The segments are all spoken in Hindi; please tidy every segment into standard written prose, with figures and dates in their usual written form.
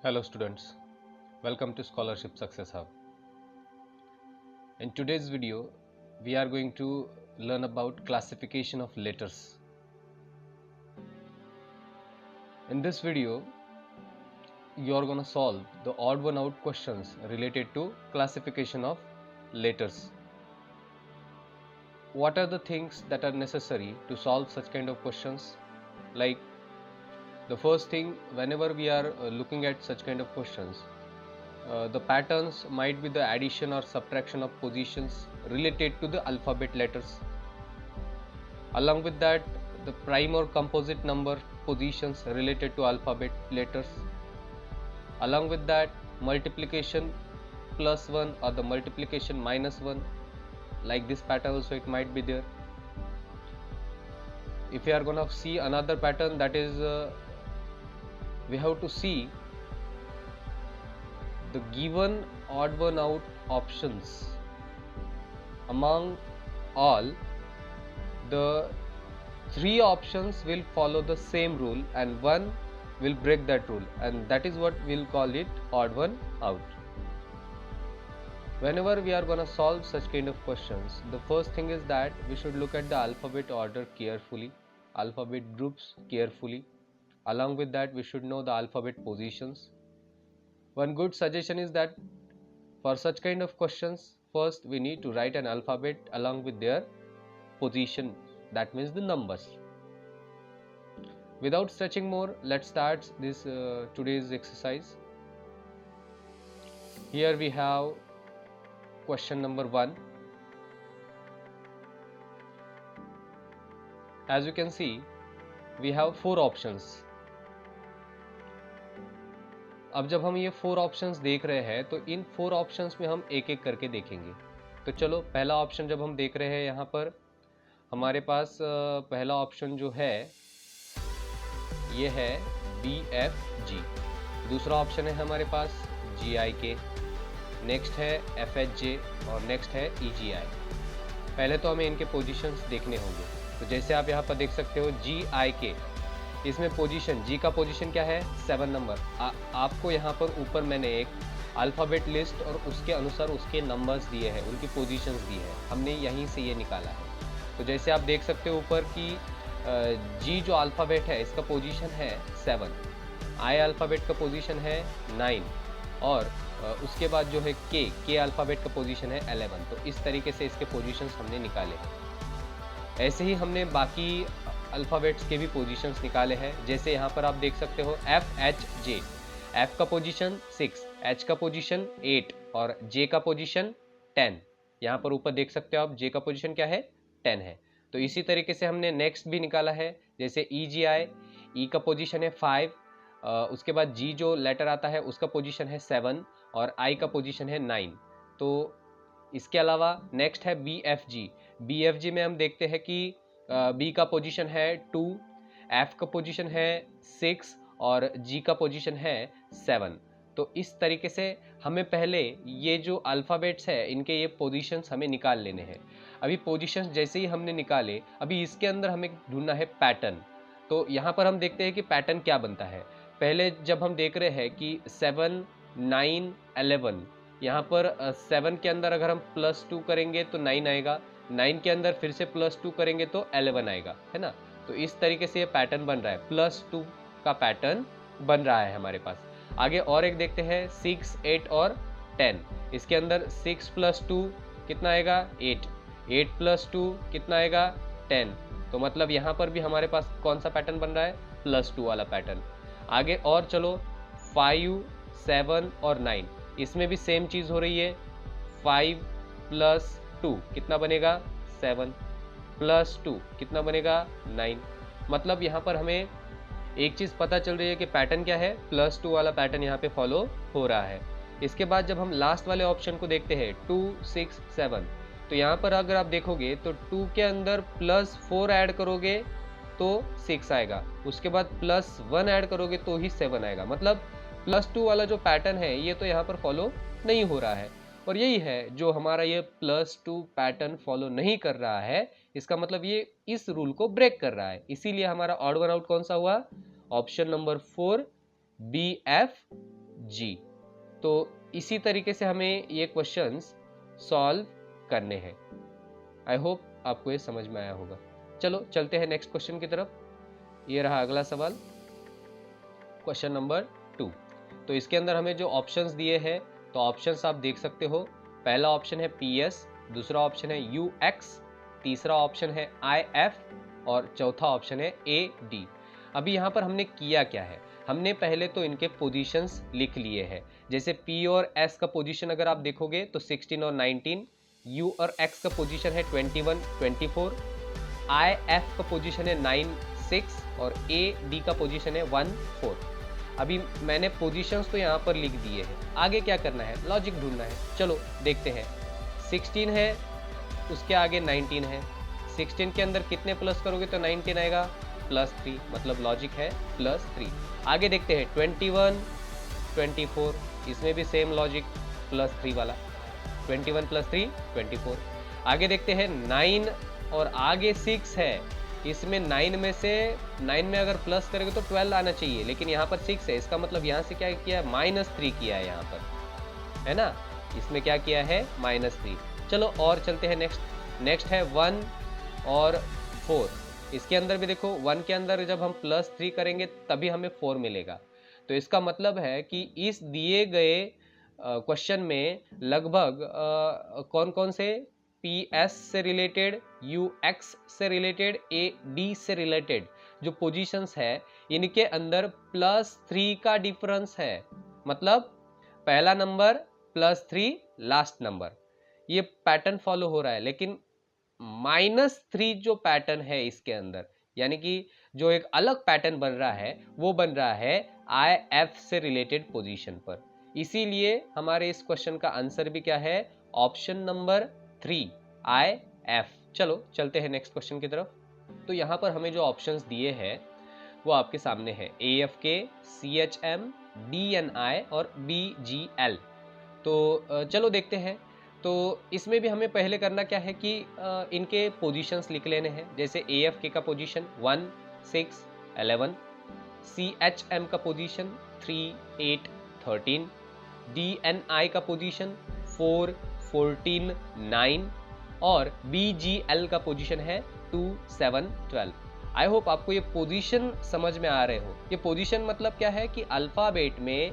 Hello students, welcome to Scholarship Success Hub. In today's video, we are going to learn about classification of letters. In this video, you are going to solve the odd one out questions related to classification of letters. What are the things that are necessary to solve such kind of questions? Like the first thing, whenever we are looking at such kind of questions, the patterns might be the addition or subtraction of positions related to the alphabet letters. Along with that, the prime or composite number positions related to alphabet letters. Along with that, multiplication plus 1 or the multiplication minus 1, like this pattern also it might be there. If we are going to see another pattern, that is we have to see the given odd one out options. Among all, the 3 options will follow the same rule and 1 will break that rule, and that is what we'll call it odd one out. Whenever we are going to solve such kind of questions, the first thing is that we should look at the alphabet order carefully, alphabet groups carefully. Along with that, we should know the alphabet positions. One good suggestion is that for such kind of questions, first we need to write an alphabet along with their position, that means the numbers. Without stretching more, let's start this today's exercise. Here we have question number 1. As you can see, we have 4 options. अब जब हम ये 4 ऑप्शंस देख रहे हैं तो इन 4 ऑप्शंस में हम एक एक करके देखेंगे. तो चलो, पहला ऑप्शन जब हम देख रहे हैं, यहाँ पर हमारे पास पहला ऑप्शन जो है ये है BFG. दूसरा ऑप्शन है हमारे पास GIK, नेक्स्ट है FHJ और नेक्स्ट है EGI. पहले तो हमें इनके पोजीशंस देखने होंगे. तो जैसे आप यहाँ पर देख सकते हो GIK, इसमें पोजीशन G का पोजीशन क्या है 7 नंबर. आपको यहाँ पर ऊपर मैंने एक अल्फ़ाबेट लिस्ट और उसके अनुसार उसके नंबर्स दिए हैं, उनकी पोजीशंस दी है, हमने यहीं से ये निकाला है. तो जैसे आप देख सकते हो ऊपर कि G जो अल्फ़ाबेट है इसका पोजीशन है 7, I अल्फ़ाबेट का पोजीशन है 9 और उसके बाद जो है K अल्फ़ाबेट का पोजीशन है 11. तो इस तरीके से इसके पोजीशंस हमने निकाले हैं. ऐसे ही हमने बाकी अल्फ़ाबेट्स के भी पोजीशंस निकाले हैं. जैसे यहाँ पर आप देख सकते हो FHJ, F का पोजीशन 6, H का पोजीशन 8 और J का पोजीशन 10. यहाँ पर ऊपर देख सकते हो आप J का पोजीशन क्या है 10 है. तो इसी तरीके से हमने नेक्स्ट भी निकाला है. जैसे EGI, E का पोजीशन है 5, उसके बाद G जो लेटर आता है उसका पोजीशन है 7 और I का पोजीशन है 9. तो इसके अलावा नेक्स्ट है BFG में हम देखते हैं कि B का पोजीशन है 2, F का पोजीशन है 6 और G का पोजीशन है 7. तो इस तरीके से हमें पहले ये जो अल्फ़ाबेट्स है इनके ये पोजीशंस हमें निकाल लेने हैं. अभी पोजीशंस जैसे ही हमने निकाले, अभी इसके अंदर हमें ढूंढना है पैटर्न. तो यहाँ पर हम देखते हैं कि पैटर्न क्या बनता है. पहले जब हम देख रहे हैं कि 7, 9, 11, यहाँ पर 7 के अंदर अगर हम +2 करेंगे तो 9 आएगा, 9 के अंदर फिर से +2 करेंगे तो 11 आएगा, है ना. तो इस तरीके से ये पैटर्न बन रहा है, +2 का पैटर्न बन रहा है हमारे पास. आगे और एक देखते हैं 6, 8 और 10. इसके अंदर 6 + 2 कितना आएगा 8, 8 + 2 कितना आएगा 10. तो मतलब यहाँ पर भी हमारे पास कौन सा पैटर्न बन रहा है +2 वाला पैटर्न. आगे और चलो 5, 7 और 9, इसमें भी सेम चीज़ हो रही है. 5 + 2 कितना बनेगा 7 + 2 कितना बनेगा 9. मतलब यहाँ पर हमें एक चीज़ पता चल रही है कि पैटर्न क्या है, +2 वाला पैटर्न यहाँ पे फॉलो हो रहा है. इसके बाद जब हम लास्ट वाले ऑप्शन को देखते हैं 2, 6, 7, तो यहाँ पर अगर आप देखोगे तो 2 के अंदर +4 ऐड करोगे तो 6 आएगा, उसके बाद +1 ऐड करोगे तो ही 7 आएगा. मतलब +2 वाला जो पैटर्न है ये तो यहाँ पर फॉलो नहीं हो रहा है. और यही है जो हमारा ये +2 पैटर्न फॉलो नहीं कर रहा है, इसका मतलब ये इस रूल को ब्रेक कर रहा है. इसीलिए हमारा ऑड वन आउट कौन सा हुआ, ऑप्शन नंबर 4 BF जी। तो इसी तरीके से हमें ये क्वेश्चंस सॉल्व करने हैं। आई होप आपको ये समझ में आया होगा। चलो चलते हैं नेक्स्ट क्वेश्चन की तरफ। ये रहा अगला सवाल, क्वेश्चन नंबर 2। तो इसके अंदर हमें जो ऑप्शंस दिए हैं, तो ऑप्शंस आप देख सकते हो। पहला ऑप्शन है PS, दूसरा ऑप्शन है UX, तीसरा ऑप्शन है IF और चौथा ऑप्शन है AD। अभी यहाँ पर हमने किया क्या है, हमने पहले तो इनके पोजीशंस लिख लिए हैं। जैसे P और S का पोजीशन अगर आप देखोगे तो 16 और 19, U और X का पोजीशन है 21, 24, IF का पोजीशन है 9, 6 और AD का पोजीशन है 1, 4। अभी मैंने पोजीशंस तो यहाँ पर लिख दिए हैं, आगे क्या करना है, लॉजिक ढूंढना है। चलो देखते हैं। 16 है, उसके आगे 19 है। 16 के अंदर कितने प्लस करोगे तो 19 आएगा, +3, मतलब लॉजिक है +3। आगे देखते हैं 21, 24, इसमें भी सेम लॉजिक +3 वाला, 21 + 3 24। आगे देखते हैं 9 और आगे 6 है, इसमें 9 में से 9 में अगर प्लस करेंगे तो 12 आना चाहिए, लेकिन यहाँ पर 6 है, इसका मतलब यहाँ से क्या किया है, -3 किया है यहाँ पर, है ना। इसमें क्या किया है, -3। चलो और चलते हैं नेक्स्ट है 1 और 4। इसके अंदर भी देखो 1 के अंदर जब हम +3 करेंगे तभी हमें 4 मिलेगा। तो इसका मतलब है कि इस दिए गए क्वेश्चन में लगभग कौन कौन से PS से रिलेटेड, UX से रिलेटेड, AD से रिलेटेड जो पोजीशंस है, इनके अंदर +3 का डिफरेंस है। मतलब पहला नंबर +3 लास्ट नंबर, ये पैटर्न फॉलो हो रहा है। लेकिन -3 जो पैटर्न है इसके अंदर, यानी कि जो एक अलग पैटर्न बन रहा है, वो बन रहा है IF से रिलेटेड पोजीशन पर। इसीलिए हमारे इस क्वेश्चन का आंसर भी क्या है, ऑप्शन नंबर 3 IF। चलो चलते हैं नेक्स्ट क्वेश्चन की तरफ। तो यहाँ पर हमें जो ऑप्शंस दिए हैं वो आपके सामने है, AFK, CHM, DNI और BGL। तो चलो देखते हैं। तो इसमें भी हमें पहले करना क्या है कि इनके पोजीशंस लिख लेने हैं। जैसे AFK का पोजीशन 1, 6, 11, CHM का पोजीशन 3, 8, 13, DNI का पोजीशन 4, 14, 9 और BGL का पोजीशन है 2, 7, 12। आई होप आपको ये पोजीशन समझ में आ रहे हो। ये पोजीशन मतलब क्या है कि अल्फ़ाबेट में,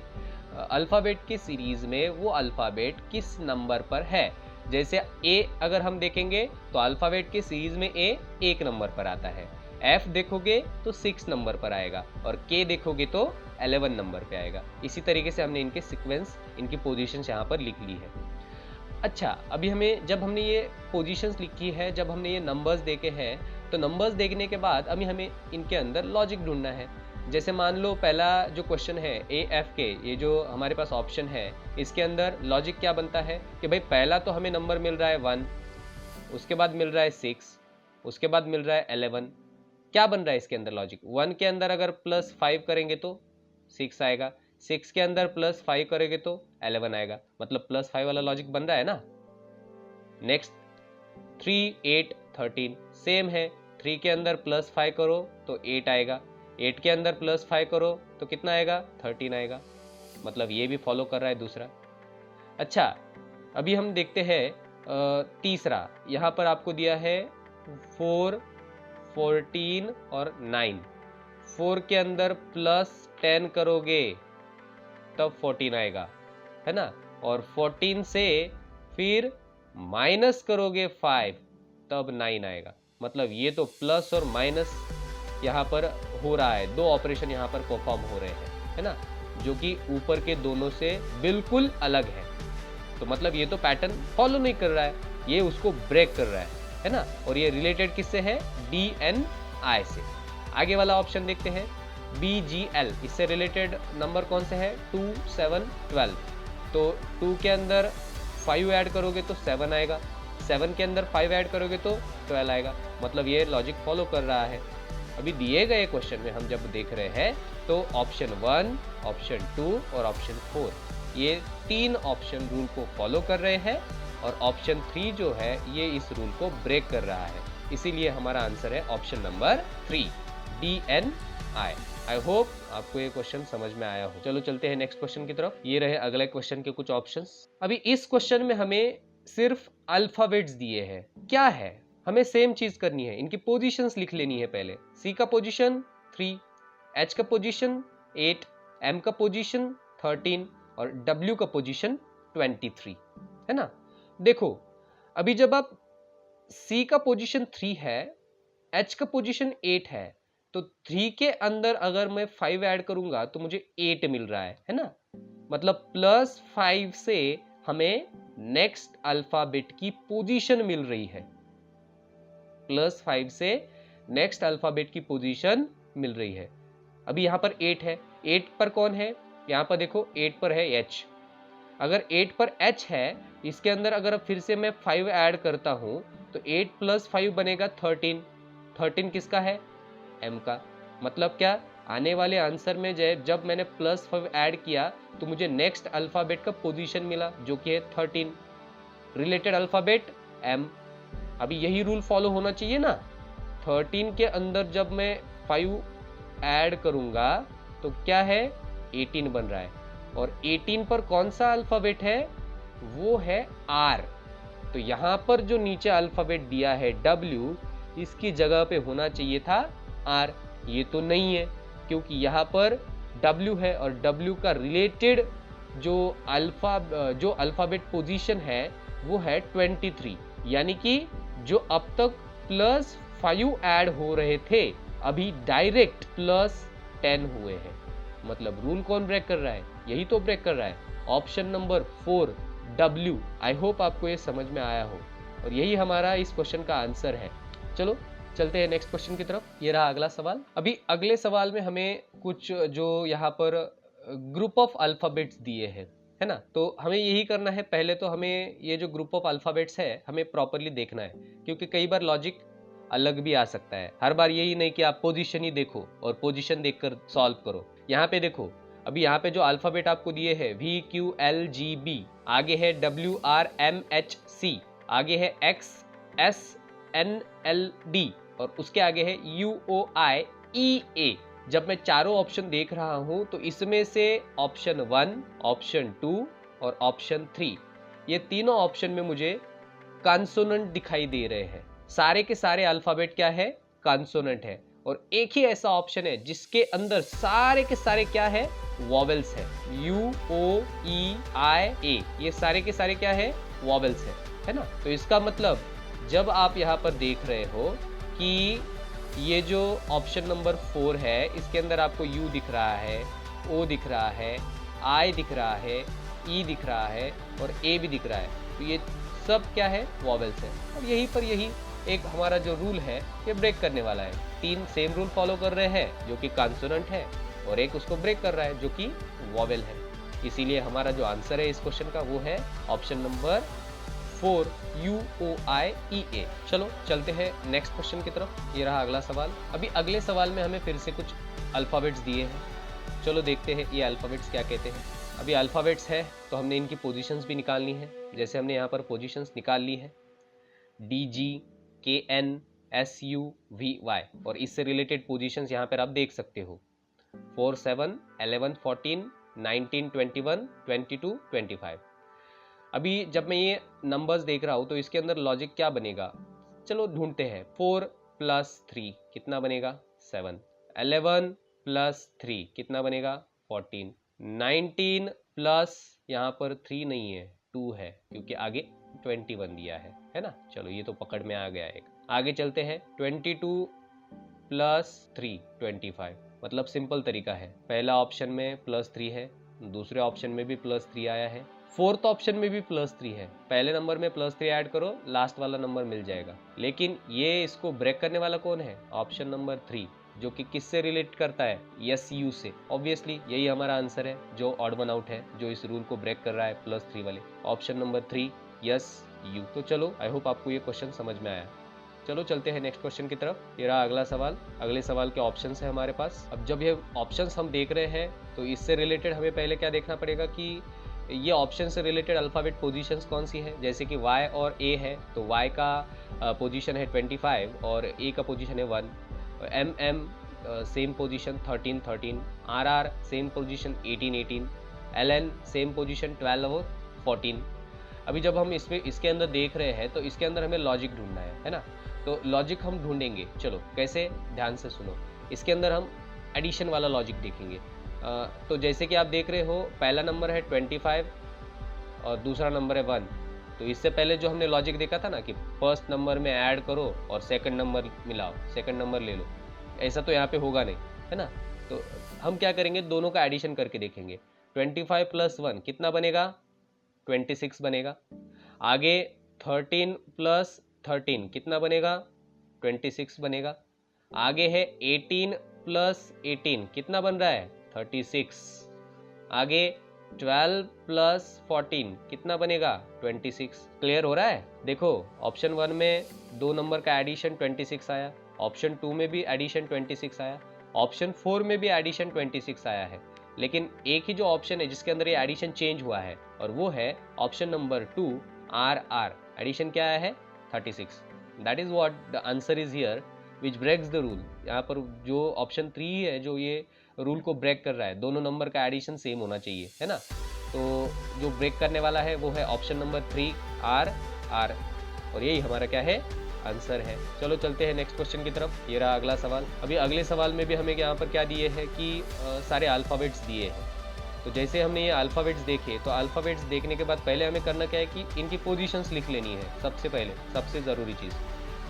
अल्फ़ाबेट की सीरीज में वो अल्फ़ाबेट किस नंबर पर है। जैसे A अगर हम देखेंगे तो अल्फ़ाबेट की सीरीज में A 1 नंबर पर आता है, F देखोगे तो 6 नंबर पर आएगा और K देखोगे तो 11 नंबर पे आएगा। इसी तरीके से हमने इनके सीक्वेंस, इनकी पोजीशंस यहाँ पर लिख ली है। अच्छा, अभी हमें, जब हमने ये पोजीशंस लिखी है, जब हमने ये नंबर्स देखे हैं, तो नंबर्स देखने के बाद अभी हमें इनके अंदर लॉजिक ढूंढना है। जैसे मान लो पहला जो क्वेश्चन है AFK, ये जो हमारे पास ऑप्शन है, इसके अंदर लॉजिक क्या बनता है कि भाई पहला तो हमें नंबर मिल रहा है 1, उसके बाद मिल रहा है 6, उसके बाद मिल रहा है 11। क्या बन रहा है इसके अंदर लॉजिक, 1 के अंदर अगर +5 करेंगे तो 6 आएगा, 6 के अंदर +5 करेंगे तो 11 आएगा, मतलब +5 वाला लॉजिक बन रहा है ना। नेक्स्ट 3, 8, 13 सेम है, 3 के अंदर +5 करो तो 8 आएगा, 8 के अंदर +5 करो तो कितना आएगा, 13 आएगा, मतलब ये भी फॉलो कर रहा है दूसरा। अच्छा, अभी हम देखते हैं तीसरा। यहाँ पर आपको दिया है 4, 14 और 9। 4 के अंदर +10 करोगे तब 14 आएगा, है ना, और 14 से फिर माइनस करोगे 5 तब 9 आएगा। मतलब ये तो प्लस और माइनस यहाँ पर हो रहा है, दो ऑपरेशन यहाँ पर परफॉर्म हो रहे हैं, है ना, जो कि ऊपर के दोनों से बिल्कुल अलग है। तो मतलब ये तो पैटर्न फॉलो नहीं कर रहा है, ये उसको ब्रेक कर रहा है ना। और ये रिलेटेड किससे है, DNI से। आगे वाला ऑप्शन देखते हैं BGL, इससे रिलेटेड नंबर कौन से है, 2, 7, 12। तो 2 के अंदर 5 ऐड करोगे तो 7 आएगा, 7 के अंदर 5 ऐड करोगे तो 12 आएगा। मतलब ये लॉजिक फॉलो कर रहा है। अभी दिए गए क्वेश्चन में हम जब देख रहे हैं तो ऑप्शन 1, ऑप्शन 2 और ऑप्शन 4, ये 3 ऑप्शन रूल को फॉलो कर रहे हैं और ऑप्शन 3 जो है ये इस रूल को ब्रेक कर रहा है। इसीलिए हमारा आंसर है option number 3, DNI। I hope आपको ये क्वेश्चन समझ में आया हो। चलो चलते हैं नेक्स्ट क्वेश्चन की तरफ। ये रहे अगले क्वेश्चन के कुछ ऑप्शंस। अभी इस क्वेश्चन में हमें सिर्फ अल्फाबेट्स दिए हैं। क्या है, हमें सेम चीज करनी है, इनकी पोजीशंस लिख लेनी है पहले। सी का पोजीशन 3, एच का पोजीशन 8, एम का पोजीशन 13 और डब्ल्यू का पोजीशन 23, है ना। देखो अभी जब आप सी का पोजीशन 3 है, एच का पोजीशन 8 है, तो 3 के अंदर अगर मैं 5 ऐड करूंगा तो मुझे 8 मिल रहा है ना। मतलब +5 से हमें नेक्स्ट अल्फाबेट की पोजीशन मिल रही है। +5 से नेक्स्ट अल्फाबेट की पोजीशन मिल रही है। अभी यहां पर 8 है, 8 पर कौन है, यहां पर देखो 8 पर है एच। अगर 8 पर एच है, इसके अंदर अगर फिर से मैं 5 ऐड करता हूं तो 8 + 5 बनेगा 13। 13 किसका है, एम का। मतलब क्या, आने वाले आंसर में जब मैंने +5 ऐड किया तो मुझे नेक्स्ट अल्फाबेट का पोजीशन मिला जो कि है 13। Related alphabet M. अभी यही रूल फॉलो होना चाहिए ना। 13 के अंदर जब मैं 5 ऐड करूंगा तो क्या है, 18 बन रहा है। और 18 पर कौन सा अल्फाबेट है, वो है आर। तो यहां पर जो नीचे अल्फाबेट दिया है डब्ल्यू, इसकी जगह पे होना चाहिए था आर। ये तो नहीं है क्योंकि यहाँ पर W है और W का रिलेटेड जो अल्फाबेट पोजीशन है वो है 23। यानी कि जो अब तक +5 ऐड हो रहे थे, अभी डायरेक्ट +10 हुए हैं। मतलब रूल कौन ब्रेक कर रहा है, यही तो ब्रेक कर रहा है, option number 4 W। I hope आपको ये समझ में आया हो और यही हमारा इस क्वेश्चन का आंसर है। चलो चलते हैं नेक्स्ट क्वेश्चन की तरफ। ये रहा अगला सवाल। अभी अगले सवाल में हमें कुछ जो यहाँ पर ग्रुप ऑफ अल्फाबेट्स दिए हैं, है ना। तो हमें यही करना है, पहले तो हमें ये जो ग्रुप ऑफ अल्फाबेट्स है हमें प्रॉपरली देखना है, क्योंकि कई बार लॉजिक अलग भी आ सकता है। हर बार यही नहीं कि आप पोजीशन ही देखो और पोजीशन देखकर सॉल्व करो। यहाँ पे देखो, अभी यहाँ पे जो अल्फाबेट आपको दिए हैं VQLGB, आगे है WRMHC, आगे है XSNLD और उसके आगे है UOIEA। जब मैं चारों ऑप्शन देख रहा हूं तो इसमें से ऑप्शन 1, ऑप्शन 2 और ऑप्शन 3, ये तीनों ऑप्शन में मुझे कॉन्सोनेंट दिखाई दे रहे हैं। सारे के सारे अल्फाबेट क्या है, कॉन्सोनेंट है। और एक ही ऐसा ऑप्शन है जिसके अंदर सारे के सारे क्या है, वॉवेल्स है। UOEIA, ये सारे के सारे क्या है, वॉवेल्स है ना। तो इसका मतलब जब आप यहाँ पर देख रहे हो कि ये जो ऑप्शन नंबर 4 है, इसके अंदर आपको U दिख रहा है, O दिख रहा है, I दिख रहा है, E दिख रहा है और A भी दिख रहा है, तो ये सब क्या है, वॉवेल्स है। अब यहीं पर यही एक हमारा जो रूल है ये ब्रेक करने वाला है। 3 सेम रूल फॉलो कर रहे हैं जो कि कॉन्सोनेंट है और एक उसको ब्रेक कर रहा है जो कि वॉवेल है। इसीलिए हमारा जो आंसर है इस क्वेश्चन का वो है ऑप्शन नंबर 4 UOIEA। चलो चलते हैं नेक्स्ट क्वेश्चन की तरफ। ये रहा अगला सवाल। अभी अगले सवाल में हमें फिर से कुछ अल्फाबेट्स दिए हैं। चलो देखते हैं ये अल्फाबेट्स क्या कहते हैं। अभी अल्फाबेट्स है तो हमने इनकी पोजीशंस भी निकालनी है। जैसे हमने यहाँ पर पोजीशंस निकाल ली है DGKNSUVY और इससे रिलेटेड पोजीशंस यहाँ पर आप देख सकते हो 4, 7, 11, 14, 19, 21, 22, 25। अभी जब मैं ये नंबर्स देख रहा हूँ तो इसके अंदर लॉजिक क्या बनेगा, चलो ढूंढते हैं। 4 + 3 कितना बनेगा, 7। 11 + 3 कितना बनेगा, 14। 19 प्लस यहाँ पर 3 नहीं है, 2 है, क्योंकि आगे 21 दिया है ना। चलो ये तो पकड़ में आ गया एक। आगे चलते हैं। 22 + 3 25। मतलब सिंपल तरीका है, पहला ऑप्शन में +3 है, दूसरे ऑप्शन में भी +3 आया है, फोर्थ ऑप्शन में भी +3 है। पहले नंबर में +3 ऐड करो, लास्ट वाला नंबर मिल जाएगा। लेकिन ये इसको ब्रेक करने वाला कौन है, ऑप्शन नंबर 3, जो कि किससे रिलेट करता है, SU से। ऑब्वियसली यही हमारा आंसर है जो ऑड वन आउट है, जो इस रूल को ब्रेक कर रहा है, +3 वाले, ऑप्शन नंबर 3 SU। तो चलो आई होप आपको ये क्वेश्चन समझ में आया। चलो चलते हैं नेक्स्ट क्वेश्चन की तरफ। ये रहा अगला सवाल। अगले सवाल के ऑप्शंस है हमारे पास। अब जब ये ऑप्शंस हम देख रहे हैं तो इससे रिलेटेड हमें पहले क्या देखना पड़ेगा कि ये ऑप्शन से रिलेटेड अल्फाबेट पोजीशंस कौन सी है। जैसे कि Y और A है तो Y का पोजीशन है 25 और A का पोजीशन है 1। MM same position 13 13, RR same position 18 18, LN same position 12 और 14। अभी जब हम इसके अंदर देख रहे हैं तो इसके अंदर हमें लॉजिक ढूंढना है ना। तो लॉजिक हम ढूंढेंगे, चलो कैसे, ध्यान से सुनो। इसके अंदर हम एडिशन वाला लॉजिक देखेंगे। तो जैसे कि आप देख रहे हो, पहला नंबर है 25 और दूसरा नंबर है 1। तो इससे पहले जो हमने लॉजिक देखा था ना कि फर्स्ट नंबर में ऐड करो और सेकंड नंबर मिलाओ, सेकंड नंबर ले लो, ऐसा तो यहाँ पे होगा नहीं, है ना। तो हम क्या करेंगे, दोनों का एडिशन करके देखेंगे। 25 + 1 कितना बनेगा, 26 बनेगा। आगे 13 + 13 कितना बनेगा, 26 बनेगा। आगे है 18 + 18 कितना बन रहा है, 36। आगे 12 + 14 कितना बनेगा, 26। क्लियर हो रहा है। देखो ऑप्शन 1 में 2 नंबर का एडिशन 26 आया, ऑप्शन 2 में भी एडिशन 26 आया, ऑप्शन 4 में भी एडिशन 26 आया है। लेकिन एक ही जो ऑप्शन है जिसके अंदर ये एडिशन चेंज हुआ है, और वो है ऑप्शन नंबर 2 RR। एडिशन क्या आया है, 36। That is what the answer is here which breaks the rule. यहाँ पर जो ऑप्शन 3 है जो ये रूल को ब्रेक कर रहा है, दोनों नंबर का एडिशन सेम होना चाहिए, है ना। तो जो ब्रेक करने वाला है वो है ऑप्शन नंबर 3 RR, और यही हमारा क्या है, आंसर है। चलो चलते हैं नेक्स्ट क्वेश्चन की तरफ। ये रहा अगला सवाल। अभी अगले सवाल में भी हमें यहाँ पर क्या दिए हैं कि सारे अल्फ़ाबेट्स दिए हैं। तो जैसे हमने ये अल्फ़ाबेट्स देखे, तो अल्फ़ाबेट्स देखने के बाद पहले हमें करना क्या है कि इनकी पोजीशंस लिख लेनी है, सबसे पहले, सबसे ज़रूरी चीज़।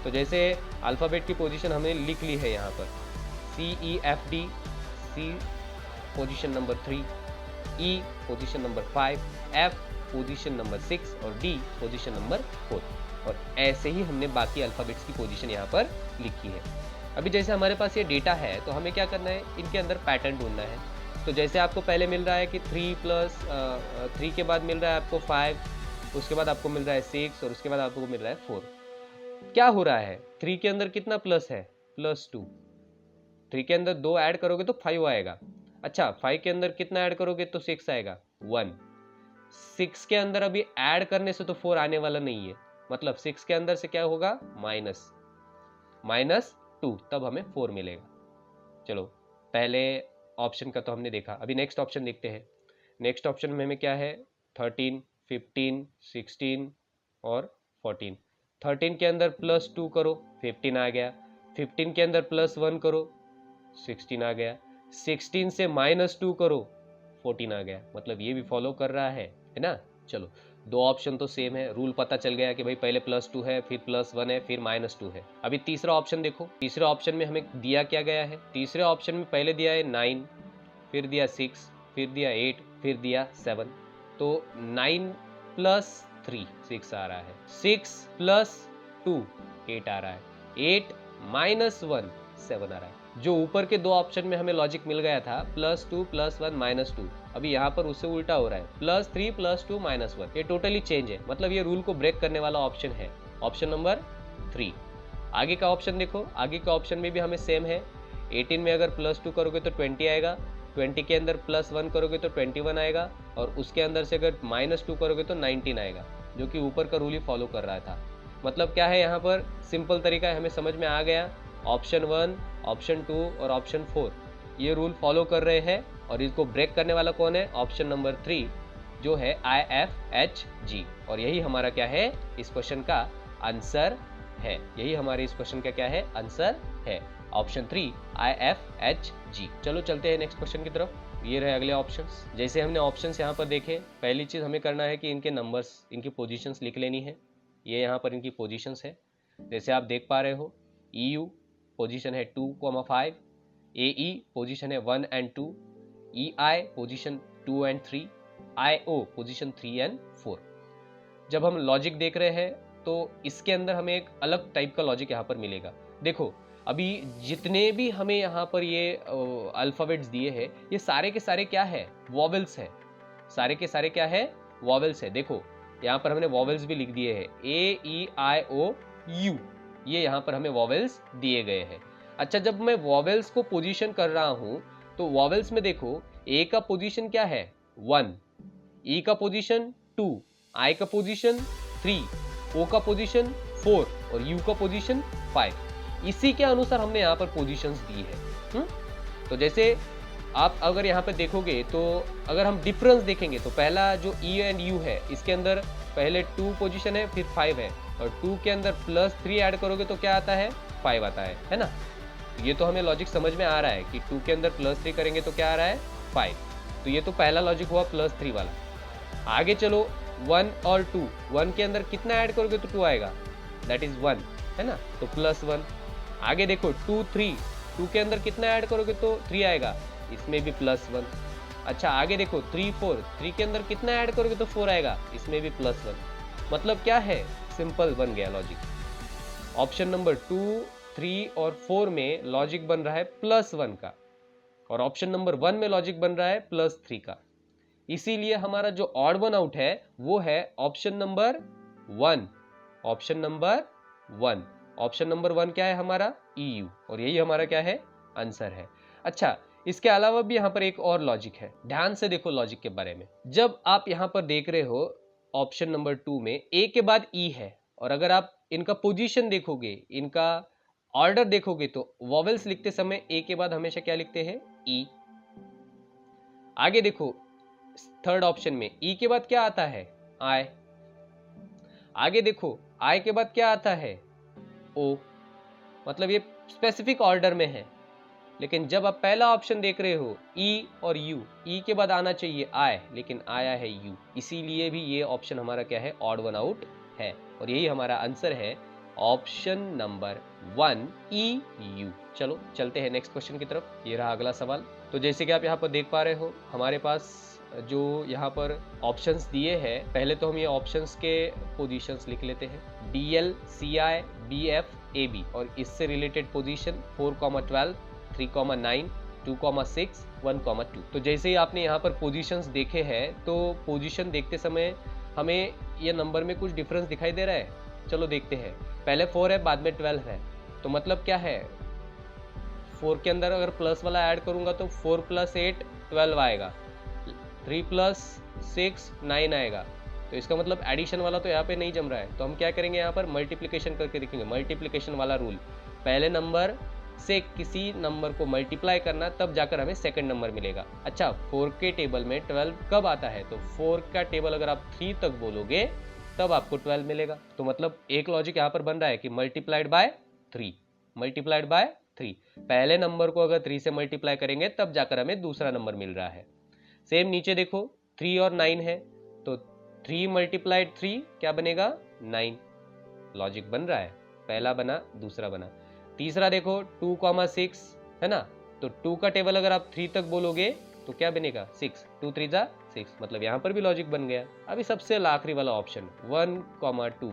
तो जैसे अल्फ़ाबेट की पोजीशन हमने लिख ली है यहाँ पर, CEFD, C position number 3, E position number 5, F position number 6 और D पोजीशन नंबर 4। और ऐसे ही हमने बाकी अल्फ़ाबेट्स की पोजीशन यहाँ पर लिखी है। अभी जैसे हमारे पास ये डेटा है तो हमें क्या करना है, इनके अंदर पैटर्न ढूंढना है। तो जैसे आपको पहले मिल रहा है कि 3 के बाद मिल रहा है आपको 5, उसके बाद आपको मिल रहा है 6 और उसके बाद आपको मिल रहा है 4। क्या हो रहा है, 3 के अंदर कितना प्लस है, +2। 3 के अंदर 2 ऐड करोगे तो 5 आएगा। अच्छा, 5 के अंदर कितना ऐड करोगे तो 6 आएगा, 1। 6 के अंदर अभी ऐड करने से तो 4 आने वाला नहीं है, मतलब 6 के अंदर से क्या होगा, -2, तब हमें 4 मिलेगा। चलो पहले ऑप्शन का तो हमने देखा, अभी नेक्स्ट ऑप्शन देखते हैं। नेक्स्ट ऑप्शन में हमें क्या है, 13, 15, 16 और 14। 13 के अंदर +2 करो, 15 आ गया। 15 के अंदर +1 करो, 16 आ गया। 16 से -2 करो, 14 आ गया। मतलब ये भी फॉलो कर रहा है ना। चलो, दो ऑप्शन तो सेम है, रूल पता चल गया कि भाई पहले +2 है, फिर +1 है, फिर -2 है। अभी तीसरा ऑप्शन देखो, तीसरे ऑप्शन में हमें दिया क्या गया है। तीसरे ऑप्शन में पहले दिया है 9, फिर दिया 6, फिर दिया 8, फिर दिया 7। तो 9 + 3 6 आ रहा है, 6 + 2 8 आ रहा है, 8 - 1 7 आ रहा है। जो ऊपर के दो ऑप्शन में हमें लॉजिक मिल गया था, +2 +1 -2, अभी यहाँ पर उससे उल्टा हो रहा है, +3 +2 -1। ये टोटली चेंज है, मतलब ये रूल को ब्रेक करने वाला ऑप्शन है, ऑप्शन नंबर 3। आगे का ऑप्शन देखो, आगे का ऑप्शन में भी हमें सेम है। 18 में अगर +2 करोगे तो 20 आएगा, 20 के अंदर +1 करोगे तो 21 आएगा, और उसके अंदर से अगर -2 करोगे तो 19 आएगा, जो कि ऊपर का रूल ही फॉलो कर रहा था। मतलब क्या है, यहाँ पर सिंपल तरीका है, हमें समझ में आ गया। ऑप्शन 1, ऑप्शन 2 और ऑप्शन 4 ये रूल फॉलो कर रहे हैं, और इसको ब्रेक करने वाला कौन है, ऑप्शन नंबर 3 जो है IFHG। और यही हमारा क्या है, इस क्वेश्चन का आंसर है। यही हमारे इस क्वेश्चन का क्या है, आंसर है, ऑप्शन 3 IFHG। चलो चलते हैं नेक्स्ट क्वेश्चन की तरफ। ये रहे अगले ऑप्शंस। जैसे हमने ऑप्शंस यहाँ पर देखे, पहली चीज़ हमें करना है कि इनके नंबर्स, इनकी पोजीशंस लिख लेनी है। ये यहाँ पर इनकी पोजीशंस है, जैसे आप देख पा रहे हो। EU पोजीशन है 2,5, AE पोजीशन है 1 और 2, EI पोजीशन 2 और 3, IO पोजीशन 3 और 4। जब हम लॉजिक देख रहे हैं तो इसके अंदर हमें एक अलग टाइप का लॉजिक यहाँ पर मिलेगा। देखो अभी जितने भी हमें यहाँ पर ये अल्फ़ाबेट्स दिए हैं, ये सारे के सारे क्या है, वॉवेल्स है। सारे के सारे क्या है, वॉवेल्स है। देखो यहाँ पर हमने वॉवेल्स भी लिख दिए हैं, AEIOU, ये यहाँ पर हमें वॉवेल्स दिए गए हैं। अच्छा, जब मैं वॉवेल्स को पोजीशन कर रहा हूँ तो वॉवेल्स में देखो, A का पोजीशन क्या है, 1, E का पोजीशन 2, I का पोजीशन 3, O का पोजीशन 4 और U का पोजीशन 5। इसी के अनुसार हमने यहाँ पर पोजीशंस दी है। तो जैसे आप अगर यहाँ पे देखोगे तो अगर हम डिफरेंस देखेंगे तो पहला जो ई एंड यू है इसके अंदर पहले 2 पोजीशन है फिर 5 है, और 2 के अंदर +3 ऐड करोगे तो क्या आता है, 5 आता है ना। ये तो हमें लॉजिक समझ में आ रहा है कि 2 के अंदर +3 करेंगे तो क्या आ रहा है, 5। तो ये तो पहला लॉजिक हुआ +3 वाला। आगे चलो 1 और 2, 1 के अंदर कितना ऐड करोगे तो 2 आएगा, दैट इज 1, है ना, तो +1। आगे देखो 2 3, 2 के अंदर कितना ऐड करोगे तो 3 आएगा, इसमें भी +1। अच्छा आगे देखो 3 4, 3 के अंदर कितना ऐड करोगे तो 4 आएगा, इसमें भी +1। मतलब क्या है, सिंपल बन गया लॉजिक। ऑप्शन नंबर 2 3 और 4 में लॉजिक बन रहा है +1 का, और ऑप्शन नंबर 1 में लॉजिक बन रहा है +3 का। इसीलिए हमारा जो ऑड वन आउट है वो है option number 1। Option number 1, option number 1 क्या है हमारा, EU, और यही हमारा क्या है, आंसर है। अच्छा इसके अलावा भी यहाँ पर एक और लॉजिक है, ध्यान से देखो लॉजिक के बारे में। जब आप यहाँ पर देख रहे हो ऑप्शन नंबर 2 में ए के बाद ई है, और अगर आप इनका पोजीशन देखोगे, इनका ऑर्डर देखोगे तो वॉवेल्स लिखते समय ए के बाद हमेशा क्या लिखते हैं, ई। आगे देखो थर्ड ऑप्शन में ई के बाद क्या आता है, आई। आगे देखो आई के बाद क्या आता है, ओ। मतलब ये स्पेसिफिक ऑर्डर में है। लेकिन जब आप पहला ऑप्शन देख रहे हो ई और यू, ई के बाद आना चाहिए आई, लेकिन आया है यू, इसीलिए भी ये ऑप्शन हमारा क्या है, ऑड वन आउट है, और यही हमारा आंसर है ऑप्शन नंबर 1 ई यू। चलो चलते हैं नेक्स्ट क्वेश्चन की तरफ। ये रहा अगला सवाल। तो जैसे कि आप यहाँ पर देख पा रहे हो हमारे पास जो यहाँ पर ऑप्शंस दिए हैं, पहले तो हम ये ऑप्शंस के पोजीशंस लिख लेते हैं, DL CI BF AB, और इससे रिलेटेड पोजीशन 4,12 3,9 2,6 1,2। तो जैसे ही आपने यहाँ पर पोजीशंस देखे हैं तो पोजीशन देखते समय हमें ये नंबर में कुछ डिफरेंस दिखाई दे रहा है। चलो देखते हैं। पहले 4 है, बाद में 12 है, तो मतलब क्या है, 4 के अंदर अगर प्लस वाला ऐड करूंगा तो 4 + 8 12 आएगा, 3 + 6 9 आएगा। तो इसका मतलब एडिशन वाला तो यहाँ पे नहीं जम रहा है, तो हम क्या करेंगे, यहाँ पर मल्टीप्लिकेशन करके देखेंगे। मल्टीप्लिकेशन वाला रूल, पहले नंबर से किसी नंबर को मल्टीप्लाई करना, तब जाकर हमें सेकंड नंबर मिलेगा। अच्छा 4 के टेबल में 12 कब आता है, तो 4 का टेबल अगर आप 3 तक बोलोगे तब आपको 12 मिलेगा। तो मतलब एक लॉजिक यहाँ पर बन रहा है कि मल्टीप्लाइड बाय 3, मल्टीप्लाइड बाय 3, पहले नंबर को अगर 3 से मल्टीप्लाई करेंगे तब जाकर हमें दूसरा नंबर मिल रहा है। सेम नीचे देखो 3 और 9 है, तो 3 × 3 क्या बनेगा, 9। लॉजिक बन रहा है, पहला बना दूसरा बना। तीसरा देखो 2,6 है ना, तो 2 का टेबल अगर आप 3 तक बोलोगे तो क्या बनेगा, 6, 2 3 जा 6, मतलब यहाँ पर भी लॉजिक बन गया। अभी सबसे आखिरी वाला ऑप्शन 1,2,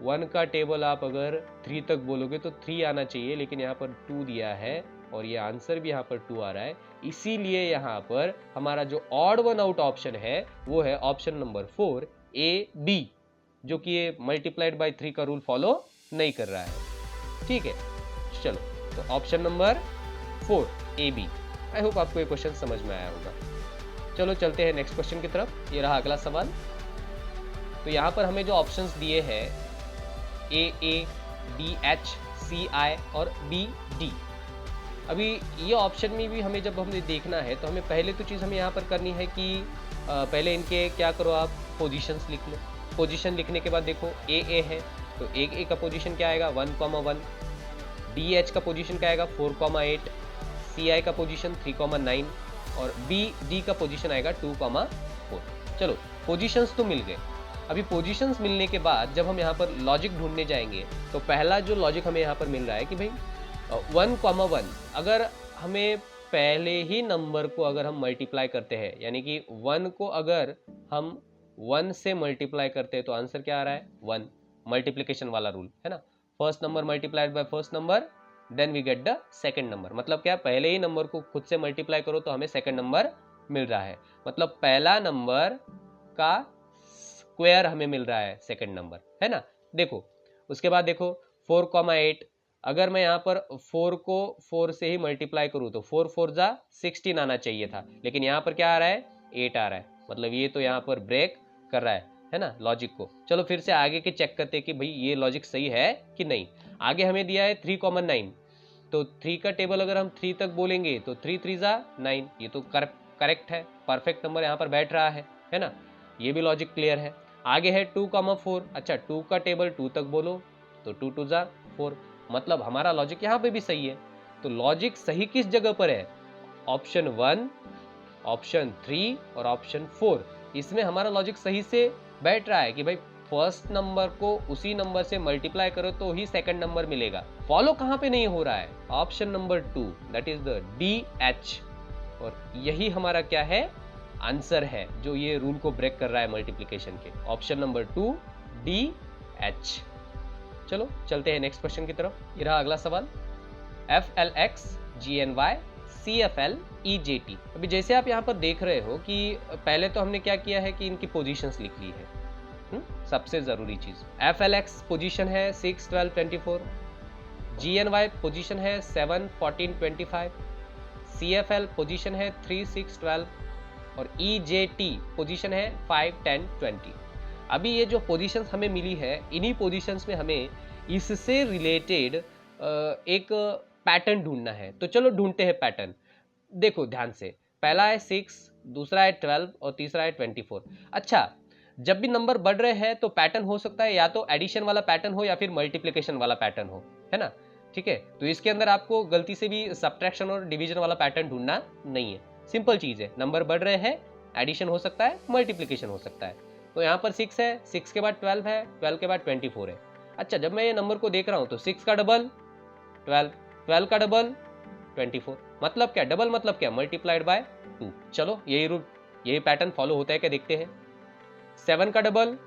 1 का टेबल आप अगर 3 तक बोलोगे तो 3 आना चाहिए, लेकिन यहाँ पर 2 दिया है और ये आंसर भी यहाँ पर 2 आ रहा है। इसीलिए यहाँ पर हमारा जो ऑड वन आउट ऑप्शन है वो है ऑप्शन नंबर 4 AB, जो कि ये मल्टीप्लाइड बाय 3 का रूल फॉलो नहीं कर रहा है। ठीक है, चलो तो option number 4 AB। I hope आपको ये क्वेश्चन समझ में आया होगा। चलो चलते हैं नेक्स्ट क्वेश्चन की तरफ। ये रहा अगला सवाल। तो यहाँ पर हमें जो ऑप्शंस दिए हैं AA DH CI और BD, अभी ये ऑप्शन में भी हमें जब हमें देखना है तो हमें पहले तो चीज़ हमें यहाँ पर करनी है कि पहले इनके क्या करो, आप पोजीशंस लिख लो। पोजीशन लिखने के बाद देखो AA है तो AA का पोजीशन क्या आएगा, 1,1। DH का पोजीशन क्या आएगा, 4,8। CI का पोजीशन 3,9 और BD का पोजीशन आएगा 2,4। चलो पोजीशंस तो मिल गए। अभी पोजीशंस मिलने के बाद जब हम यहाँ पर लॉजिक ढूंढने जाएंगे तो पहला जो लॉजिक हमें यहाँ पर मिल रहा है कि भाई 1,1, अगर हमें पहले ही नंबर को अगर हम मल्टीप्लाई करते हैं, यानी कि 1 को अगर हम 1 से मल्टीप्लाई करते हैं तो आंसर क्या आ रहा है, 1। मल्टीप्लिकेशन वाला रूल है ना, first number multiplied by first number then we get the second number. मतलब क्या, पहले ही नंबर को खुद से मल्टीप्लाई करो तो हमें सेकंड नंबर मिल रहा है, मतलब पहला नंबर का स्क्वायर हमें मिल रहा है सेकंड नंबर, है ना। देखो उसके बाद देखो 4,8, अगर मैं यहाँ पर 4 को 4 से ही मल्टीप्लाई करूँ तो 4 4 जा 16 आना चाहिए था, लेकिन यहाँ पर क्या आ रहा है, 8 आ रहा है। मतलब ये तो यहाँ पर ब्रेक कर रहा है ना लॉजिक को। चलो फिर से आगे के चेक करते हैं कि भाई ये लॉजिक सही है कि नहीं। आगे हमें दिया है 3,9, तो 3 का टेबल अगर हम 3 तक बोलेंगे तो 3 3 जा 9, ये तो करेक्ट है, परफेक्ट नंबर यहाँ पर बैठ रहा है ना, ये भी लॉजिक क्लियर है। आगे है 2,4, अच्छा 2 का टेबल 2 तक बोलो तो 2 2 जा 4, मतलब हमारा लॉजिक यहाँ पे भी सही है। तो लॉजिक सही किस जगह पर है? ऑप्शन 1, ऑप्शन 3 और ऑप्शन 4, इसमें हमारा लॉजिक सही से बैठ रहा है कि भाई फर्स्ट नंबर को उसी नंबर से मल्टीप्लाई करो तो ही सेकंड नंबर मिलेगा। फॉलो कहां पे नहीं हो रहा है? Option number 2, that is the DH, और यही हमारा क्या है? आंसर है, जो ये रूल को ब्रेक कर रहा है मल्टीप्लिकेशन के। Option number 2 DH। चलो चलते हैं नेक्स्ट क्वेश्चन की तरफ। ये रहा अगला सवाल, FLX GNY CFL EJT। अभी जैसे आप यहाँ पर देख रहे हो कि पहले तो हमने क्या किया है कि इनकी पोजीशंस लिख ली है, सबसे जरूरी चीज। FLX पोजीशन है 6 12 24, GNY पोजीशन है 7 14 25, CFL पोजीशन है 3 6 12 और EJT पोजीशन है 5 10 20। अभी ये जो पोजीशंस हमें मिली है, इन्हीं पोजीशंस में हमें इससे रिलेटेड एक पैटर्न ढूंढना है। तो चलो ढूंढते हैं पैटर्न। देखो ध्यान से, पहला है 6, दूसरा है 12 और तीसरा है 24। अच्छा, जब भी नंबर बढ़ रहे हैं तो पैटर्न हो सकता है या तो एडिशन वाला पैटर्न हो या फिर मल्टीप्लिकेशन वाला पैटर्न हो, है ना, ठीक है। तो इसके अंदर आपको गलती से भी सब्ट्रैक्शन और डिवीजन वाला पैटर्न ढूंढना नहीं है, सिंपल चीज है। नंबर बढ़ रहे हैं, एडिशन हो सकता है, मल्टीप्लिकेशन हो सकता है। तो यहाँ पर 6 है, 6 के बाद 12 है, 12 के बाद 24 है। अच्छा, जब मैं ये नंबर को देख रहा हूँ तो 6 का डबल 12, 12 का डबल 24, मतलब क्या? डबल मतलब क्या? Multiplied by 2। चलो यही रूल, यही पैटर्न फॉलो होता है क्या, देखते हैं। 7 का डबल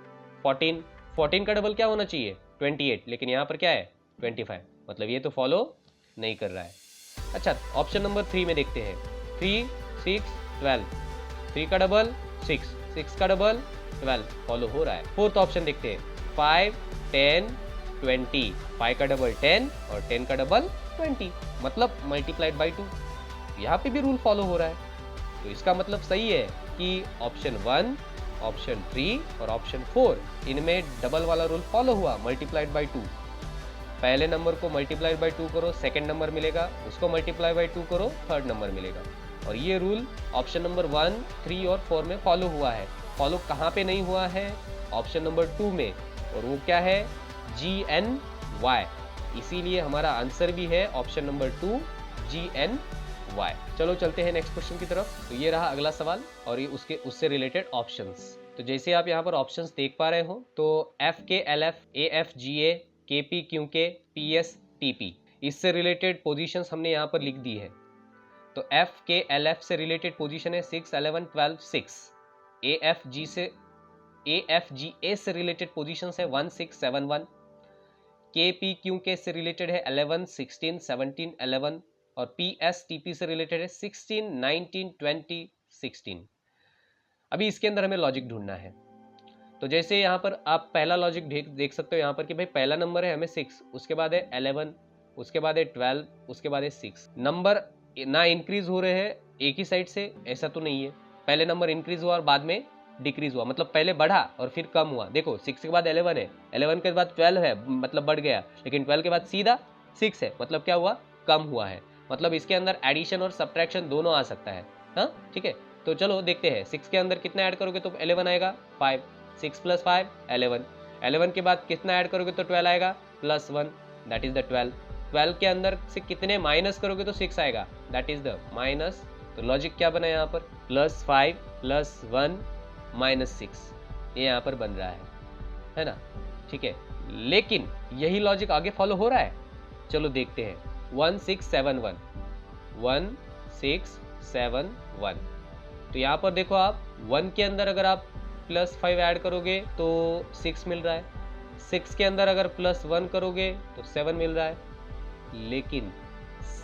14, 14 का डबल क्या होना चाहिए? 28, लेकिन यहाँ पर क्या है? 25, मतलब ये तो फॉलो नहीं कर रहा है। अच्छा, ऑप्शन नंबर 3 में देखते हैं, 3 6 12, 3 का डबल 6, 6 का डबल 12, फॉलो हो रहा है। फोर्थ ऑप्शन देखते हैं, 5 10 20, 5 का डबल 10 और 10 का डबल 20, मतलब मल्टीप्लाइड बाई 2, यहाँ पे भी रूल फॉलो हो रहा है। तो इसका मतलब सही है कि ऑप्शन 1, ऑप्शन 3 और ऑप्शन 4, इनमें डबल वाला रूल फॉलो हुआ, मल्टीप्लाइड बाई 2। पहले नंबर को मल्टीप्लाइड बाई 2 करो, सेकंड नंबर मिलेगा, उसको मल्टीप्लाई बाई 2 करो, थर्ड नंबर मिलेगा। और ये रूल ऑप्शन नंबर 1, 3 और 4 में फॉलो हुआ है। फॉलो कहाँ पे नहीं हुआ है? ऑप्शन नंबर 2 में, और वो क्या है? GNY। इसीलिए हमारा आंसर भी है ऑप्शन नंबर 2 GNY। चलो चलते हैं नेक्स्ट क्वेश्चन की तरफ। तो ये रहा अगला सवाल और ये उससे रिलेटेड ऑप्शंस। तो जैसे आप यहाँ पर ऑप्शंस देख पा रहे हो, तो FK LF AF GA KP QK PS TP, इससे रिलेटेड पोजीशंस हमने यहाँ पर लिख दी है। तो FK LF से रिलेटेड पोजीशन है 6 11 12 6, AFGA से रिलेटेड पोजीशंस है 1 6 7 1, KPQK से रिलेटेड है 11 16 17 11 और PSTP से रिलेटेड है 16 19 20 16। अभी इसके अंदर हमें लॉजिक ढूंढना है। तो जैसे यहाँ पर आप पहला लॉजिक देख सकते हो यहाँ पर कि भाई पहला नंबर है हमें 6, उसके बाद है 11, उसके बाद है 12, उसके बाद है 6। नंबर ना इंक्रीज हो रहे हैं एक ही साइड से, ऐसा तो नहीं है। पहले नंबर इंक्रीज हुआ और बाद में डिक्रीज हुआ, मतलब पहले बढ़ा और फिर कम हुआ। देखो 6 के बाद 11 है, 11 के बाद 12 है, मतलब बढ़ गया, लेकिन 12 के बाद सीधा 6 है, मतलब क्या हुआ? कम हुआ है। मतलब इसके अंदर एडिशन और सब्ट्रैक्शन दोनों आ सकता है। हाँ ठीक है, तो चलो देखते हैं। 6 के अंदर कितना ऐड करोगे तो 11 आएगा, 5, 6 + 5 11, 11 के बाद कितना ऐड करोगे तो 12 आएगा, +1, दैट इज द 12। 12 के अंदर से कितने माइनस करोगे तो 6 आएगा, दैट इज द माइनस। तो लॉजिक क्या बना यहाँ पर? +5 +1 -6, ये यहाँ पर बन रहा है ना, ठीक है। लेकिन यही लॉजिक आगे फॉलो हो रहा है, चलो देखते हैं। 1 6 7 1, 1 6 7 1, तो यहाँ पर देखो आप 1 के अंदर अगर आप +5 ऐड करोगे तो 6 मिल रहा है, 6 के अंदर अगर +1 करोगे तो 7 मिल रहा है, लेकिन